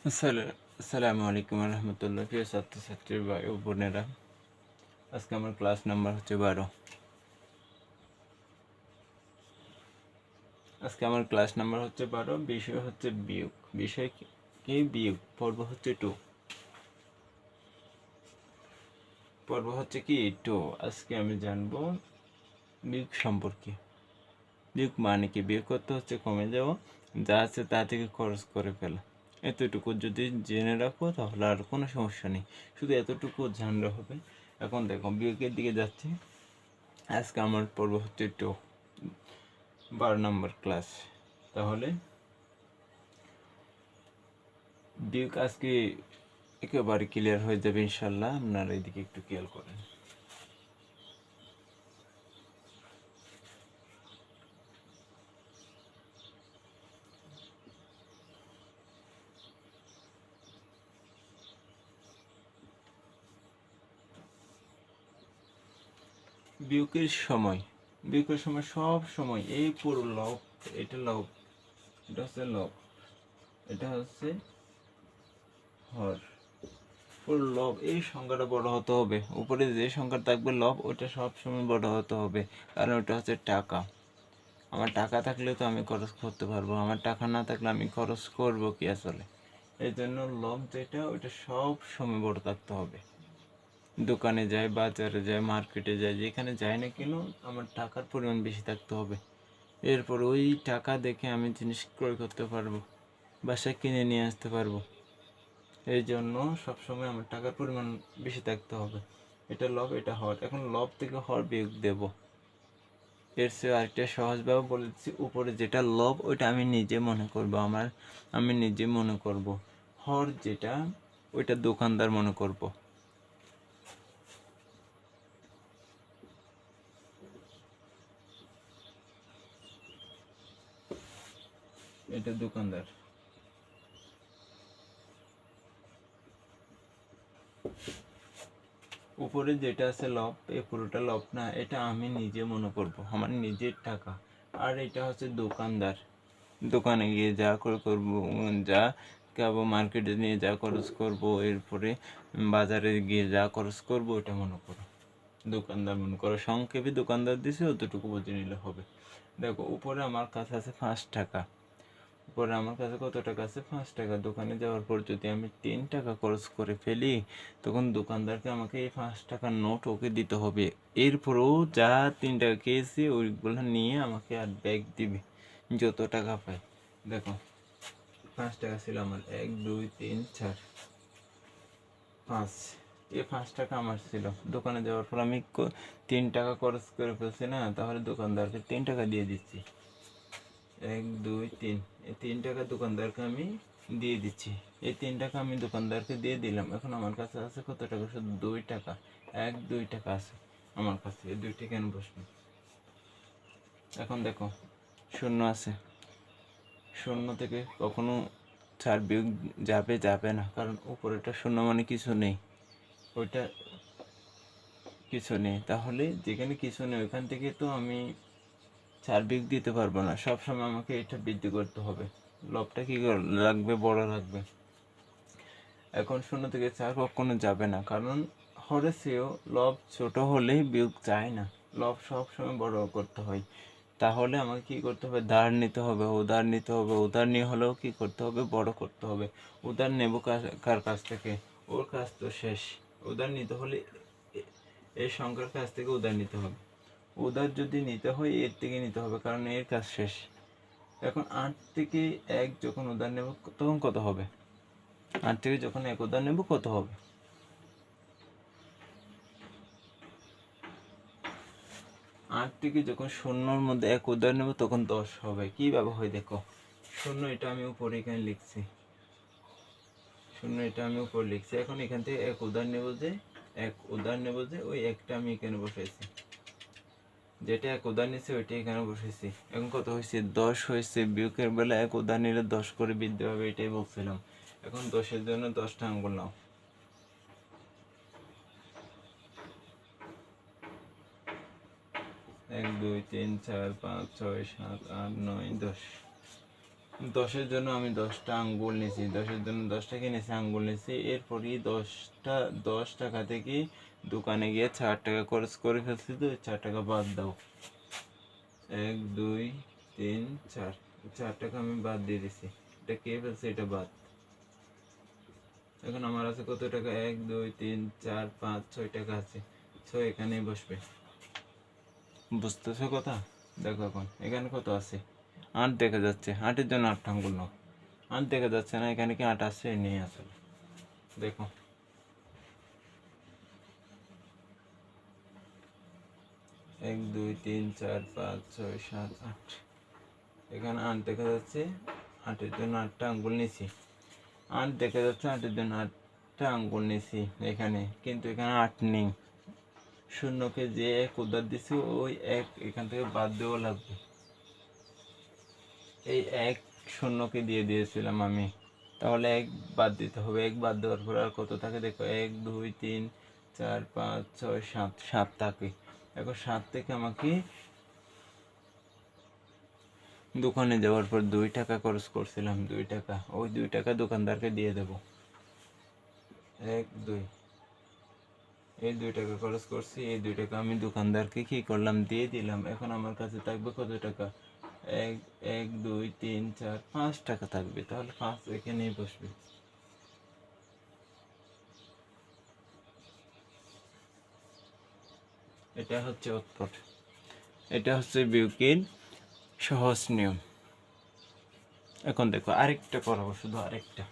আসসালামু আলাইকুম রহমতুল্লাহ। প্রিয় ছাত্রছাত্রী ভাই ও বোনেরা, আজকে আমার ক্লাস নাম্বার হচ্ছে 12। বিষয় হচ্ছে বিয়োগ। বিষয় কি? বিয়োগ। পর্ব হচ্ছে 2। আজকে আমি জানবো বিয়োগ সম্পর্কে। বিয়োগ মানে কি? বিয়োগ করতে হচ্ছে কমে যাওয়া, যা আছে তা থেকে খরচ করে ফেলা। এতটুকু যদি জেনে রাখো তাহলে আর কোনো সমস্যা নেই, শুধু এতটুকু জানলে হবে। এখন দেখো, বিয়োগের দিকে যাচ্ছি। আজকে আমার পর্ব হচ্ছে 2, 12 নম্বর ক্লাস। তাহলে বিয়োগ আজকে একেবারে ক্লিয়ার হয়ে যাবে ইনশাল্লাহ। আপনারা এদিকে একটু খেয়াল করেন। বিয়োগের সময় সব সময় এই পুরো লব, এটা লব, এটা হচ্ছে লব, এটা হচ্ছে হর, পুরো লব। এই সংখ্যাটা বড় হতে হবে। উপরে যে সংখ্যা থাকবে লব, ওটা সব সময় বড় হতে হবে, কারণ ওটা হচ্ছে টাকা। আমার টাকা থাকলে তো আমি খরচ করতে পারবো, আমার টাকা না থাকলে আমি খরচ করবো কি আসলে? এই জন্য লব যেটা, ওইটা সব সময় বড় থাকতে হবে। দোকানে যাই, বাজারে যাই, মার্কেটে যাই, যেখানে যাই না কেন আমার টাকার পরিমাণ বেশি থাকতে হবে। এরপর ওই টাকা দেখে আমি জিনিস ক্রয় করতে পারবো, বাসায় কিনে নিয়ে আসতে পারবো। এই জন্য সবসময় আমার টাকার পরিমাণ বেশি থাকতে হবে। এটা লব, এটা হর। এখন লব থেকে হর বিয়োগ দেব। এর চেয়ে আরেকটা সহজভাবে বলেছি, উপরে যেটা লব ওইটা আমি নিজে মনে করবো, আমি নিজে মনে করব। হর যেটা, ওইটা দোকানদার মনে করব। এটা দোকানদার। উপরে যেটা আছে লব, এই পুরোটা লব না, এটা আমি নিজে মনে করব, আমার নিজের টাকা। আর এটা হচ্ছে দোকানদার। দোকানে গিয়ে যা করে করবো, যা খাবো, মার্কেটে নিয়ে যা খরচ করব, এরপরে বাজারে গিয়ে যা খরচ করব, ওটা মনে করো দোকানদার মনে করো। সংক্ষেপে দোকানদার দিছে, অতটুকু বুঝে নিলে হবে। দেখো, উপরে আমার কাছে আছে 5 টাকা। পরে আমার কাছে কত টাকা আছে? 5 টাকা। দোকানে যাওয়ার পর যদি আমি 3 টাকা খরচ করে ফেলি, তখন দোকানদারকে আমাকে এই 5 টাকার নোট ওকে দিতে হবে। এরপরেও যা 3 টাকা খেয়েছি ওইগুলো নিয়ে আমাকে আর ব্যাগ দিবে যত টাকা পাই। দেখো, 5 টাকা ছিল আমার, 1 2 3 4 5। এই 5 টাকা আমার ছিল। দোকানে যাওয়ার পর আমি 3 টাকা খরচ করে ফেলছি না, তাহলে দোকানদারকে 3 টাকা দিয়ে দিচ্ছি। 1 2 3, এই 3 টাকা দোকানদারকে আমি দিয়ে দিচ্ছি। এই 3 টাকা আমি দোকানদারকে দিয়ে দিলাম। এখন আমার কাছে আছে কত টাকা? শুধু 2 টাকা। 1 2 টাকা আছে আমার কাছে। এই 2 টাকা কেন বসবে? এখন দেখো, শূন্য আছে। শূন্য থেকে কখনো ছাড় বিয়োগ যাবে না, কারণ উপরেটা শূন্য মানে কিছু নেই, ওইটা কিছু নেই। তাহলে যেখানে কিছু নেই ওইখান থেকে তো আমি ছাড় বিয়োগ দিতে পারবো না। সবসময় আমাকে এটা বৃদ্ধি করতে হবে। লবটা কি লাগবে? বড় লাগবে। এখন 0 থেকে 4 কখনো যাবে না, কারণ হরের চেয়েও লব ছোট হলেই বিয়োগ যায় না। লব সবসময় বড় করতে হয়। তাহলে আমাকে কী করতে হবে? ধার নিতে হবে, উধার নিতে হবে। উধার নিয়ে হলেও কী করতে হবে? বড় করতে হবে। উধার নেব কার কাছ থেকে? ওর কাছ তো শেষ। উধার নিতে হলে এই সংখ্যার কাছ থেকে উধার নিতে হবে। উধার যদি নিতে হয় এর থেকে নিতে হবে, কারণ এর কাজ শেষ। এখন 8 থেকে 1 যখন উধার নেব তখন কত হবে? 8 থেকে যখন 1 উধার নেব কত হবে? 8 থেকে যখন 0-র মধ্যে 1 উধার নেব তখন 10 হবে। কীভাবে হয় দেখো, 0 এটা আমি উপরে এখানে লিখছি, 0 এটা আমি উপরে লিখছি। এখন এখান থেকে 1 উধার নেব যে, ওই 1টা আমি এখানে বসাইছি। যেটা 1 উধার নিচ্ছে ওইটা এখানে বসেছি। এখন কত হয়েছে? 10 হয়েছে। বিয়োগের বেলা 1 উধার নিলে 10 করে বৃদ্ধি হবে, এটাই বলছিলাম। এখন 10-এর জন্য 10টা আঙ্গুল নাও। 1 2 3 4 5 6 7 8 9 10। 10-এর জন্য আমি 10টা আঙ্গুল নিয়েছি, 10-এর জন্য 10টা কিনেছি, আঙ্গুল নিয়েছি। এরপরই 10 টাকা থেকে দোকানে গিয়ে 4 টাকা খরচ করে ফেলছি, তো 4 টাকা বাদ দাও। 1 2 3 4, 4 টাকা আমি বাদ দিয়ে দিছি। এটা কে ফেলছে, এটা বাদ। এখন আমার আছে কত টাকা, 1 2 3 4 5 6 টাকা আছে। 6 এখানেই বসবে। বুঝতেছো কথা? দেখো এখন এখানে কত আছে, 8 দেখা যাচ্ছে। 8-এর জন্য 8টা আঙ্গুল নাও। 8 দেখা যাচ্ছে না, এখানে কি 8 আছে? নেই আসলে। দেখো 1 2 3 4 5 6 7 8, এখানে 8 দেখা যাচ্ছে। 8-এর জন্য 8টা আঙ্গুল নিছি। 8 দেখা যাচ্ছে, 8-এর জন্য 8টা আঙ্গুল নিছি এখানে, কিন্তু এখানে 8 নেই। শূন্যকে যে 1 উদ্ধার দিছি, ওই 1 এখান থেকে বাদ দেওয়া লাগবে। এই 1 শূন্যকে দিয়ে দিয়েছিলাম আমি, তাহলে 1 বাদ দিতে হবে। 1 বাদ দেওয়ার পর আর কত থাকে দেখো, 1 2 3 4 5 6 7, 7 থাকে। এখন 7 থেকে আমাকে দোকানে যাওয়ার পর 2 টাকা খরচ করছিলাম, 2 টাকা। ওই 2 টাকা দোকানদারকে দিয়ে দেব। 1 2, এই 2 টাকা খরচ করছি, এই 2 টাকা আমি দোকানদারকে কি করলাম, দিয়ে দিলাম। এখন আমার কাছে থাকবে কত টাকা, 1 1 2 3 4 5 টাকা থাকবে। তাহলে 5 এখানেই বসবে। এটা হচ্ছে উত্তর। এটা হচ্ছে বিউকির সহজ নিয়ম। এখন দেখো আরেকটা করাবো, শুধু আরেকটা।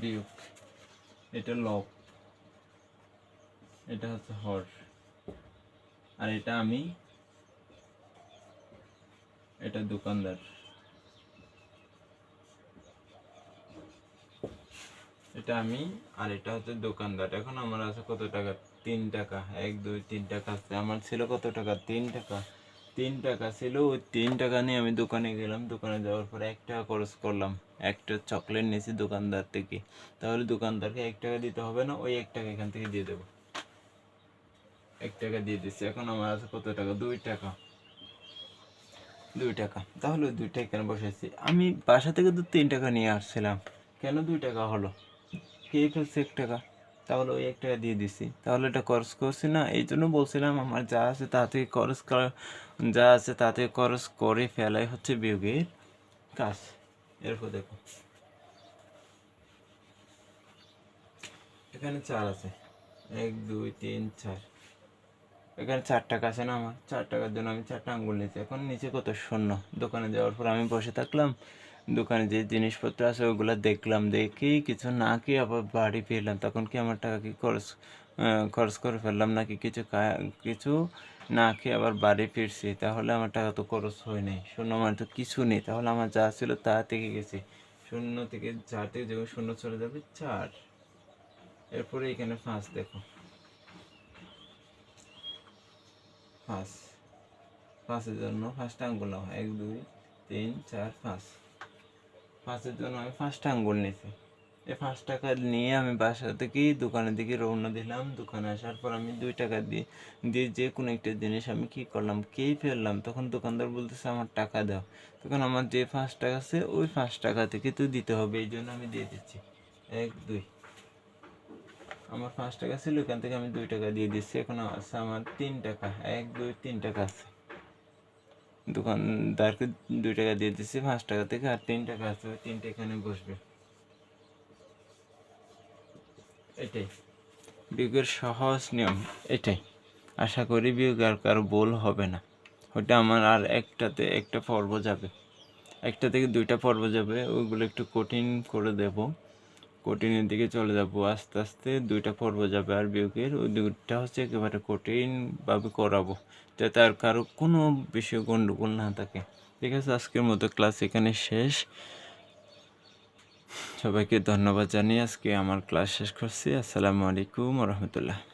বিয়োগ, এটা লব, এটা হচ্ছে হর, আর এটা আমি, এটা দোকানদার। এটা আমি আর এটা হচ্ছে দোকানদার। এখন আমার আছে কত টাকা, 3 টাকা। 1 2 3 টাকা আছে। আমার ছিল কত টাকা, 3 টাকা। 3 টাকা ছিল। ওই 3 টাকা নিয়ে আমি দোকানে গেলাম। দোকানে যাওয়ার পর 1 টাকা খরচ করলাম। একটা চকলেট নিয়েছি দোকানদার থেকে। তাহলে দোকানদারকে 1 টাকা দিতে হবে না, ওই 1 টাকা এখান থেকে দিয়ে দেবো। 1 টাকা দিয়ে দিচ্ছি। এখন আমার আছে কত টাকা, 2 টাকা। 2 টাকা। তাহলে ওই 2 টাকা কেন বসেছি? আমি বাসা থেকে তো 3 টাকা নিয়ে আসছিলাম, কেন 2 টাকা হলো? কে ফেলছে 1 টাকা? তাহলে ওই 1 টাকা দিয়ে দিছি। তাহলে এটা খরচ করছি না? এই জন্য বলছিলাম আমার যা আছে তা থেকে খরচ করা, যা আছে তা থেকে খরচ করে ফেলাই হচ্ছে বিয়োগের কাজ। এরপর দেখো এখানে 4 আছে, 1 2 3 4। এখানে 4 টাকা আছে না, আমার 4 টাকার জন্য আমি 4টা আঙ্গুল নিয়েছি। এখন নিচে কত, শূন্য। দোকানে যাওয়ার পর আমি বসে থাকলাম, দোকানে যে জিনিসপত্র আছে ওগুলো দেখলাম, দেখেই কিছু না খেয়ে আবার বাড়ি ফিরলাম। তখন কি আমার টাকা কি খরচ করে ফেললাম, নাকি কিছু না খেয়ে আবার বাড়ি ফিরছি? তাহলে আমার টাকা তো খরচ হয় নাই। শূন্য মানে তো কিছু নেই, তাহলে আমার যা ছিল তা থেকে গেছে। শূন্য থেকে 4 থেকে যখন শূন্য চলে যাবে 4। এরপরে এখানে 5 দেখো, 5। 5-এর জন্য 5টা আঙ্গুল নাও, 1 2 3 4 5। 5-এর জন্য আমি 5টা আঙ্গুল নিয়েছি। এই 5 টাকা নিয়ে আমি বাসা থেকে দোকানের দিকে রওনা দিলাম। দোকানে আসার পর আমি 2 টাকা দিয়ে দিয়ে যে কোনো একটা জিনিস আমি কী করলাম, খেয়ে ফেললাম। তখন দোকানদার বলতেছে আমার টাকা দাও। তখন আমার যে 5 টাকা আছে ওই 5 টাকা থেকে তো দিতে হবে, এই জন্য আমি দিয়ে দিচ্ছি। 1 2, আমার 5 টাকা ছিল, এখান থেকে আমি 2 টাকা দিয়ে দিচ্ছি। এখন আছে আমার 3 টাকা। 1 2 3 টাকা আছে। দোকানদারকে 2 টাকা দিয়ে দিচ্ছি 5 টাকা থেকে, আর 3 টাকা আছে, ওই 3টা এখানে বসবে। এটাই বিয়োগের সহজ নিয়ম, এটাই। আশা করি বিয়োগ আর কারো ভুল হবে না। ওটা আমার আর একটাতে একটা পর্ব যাবে, একটা থেকে 2টা পর্ব যাবে, ওইগুলো একটু কঠিন করে দেব। কঠিনের দিকে চলে যাব আস্তে আস্তে। 2টা পর্ব যাবে, আর বিয়োগের ওই 2টা হচ্ছে একেবারে কঠিনভাবে করাবো, যাতে আর কারো কোনো বিষয়ে গণ্ডগোল না থাকে। ঠিক আছে, আজকের মতো ক্লাস এখানে শেষ। সবাইকে ধন্যবাদ জানিয়ে আজকে আমার ক্লাস শেষ করছি। আসসালামু আলাইকুম রহমতুল্লাহ।